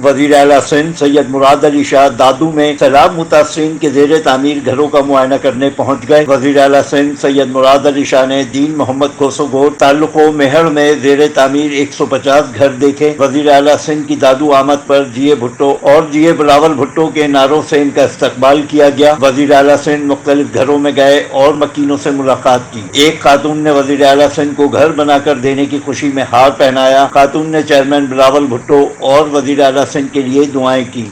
وزیر اعلیٰ سندھ سید مراد علی شاہ دادو میں سیلاب متاثرین کے زیر تعمیر گھروں کا معائنہ کرنے پہنچ گئے۔ وزیر اعلیٰ سندھ سید مراد علی شاہ نے دین محمد کوسو گوٹ تعلقہ مہر میں زیر تعمیر 150 گھر دیکھے۔ وزیر اعلیٰ سندھ کی دادو آمد پر جی اے بھٹو اور جی اے بلاول بھٹو کے نعروں سے ان کا استقبال کیا گیا۔ وزیر اعلیٰ سندھ مختلف گھروں میں گئے اور مکینوں سے ملاقات کی۔ ایک خاتون نے وزیر اعلیٰ سندھ کو گھر بنا کر دینے کی خوشی میں ہار پہنایا۔ خاتون نے چیئرمین بلاول بھٹو اور وزیر اعلیٰ سندھ کے لیے دعائیں کی۔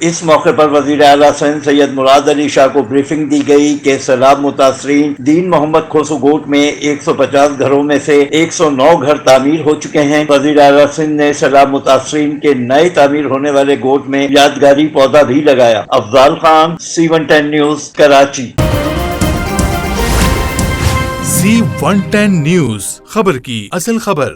اس موقع پر وزیر اعلیٰ سندھ سید مراد علی شاہ کو بریفنگ دی گئی کہ سیلاب متاثرین دین محمد کوسو گوٹ میں 150 گھروں میں سے 109 گھر تعمیر ہو چکے ہیں۔ وزیر اعلیٰ سندھ نے سیلاب متاثرین کے نئے تعمیر ہونے والے گوٹ میں یادگاری پودا بھی لگایا۔ Afzal Khan C110 news Karachi. C110 news, خبر کی اصل خبر۔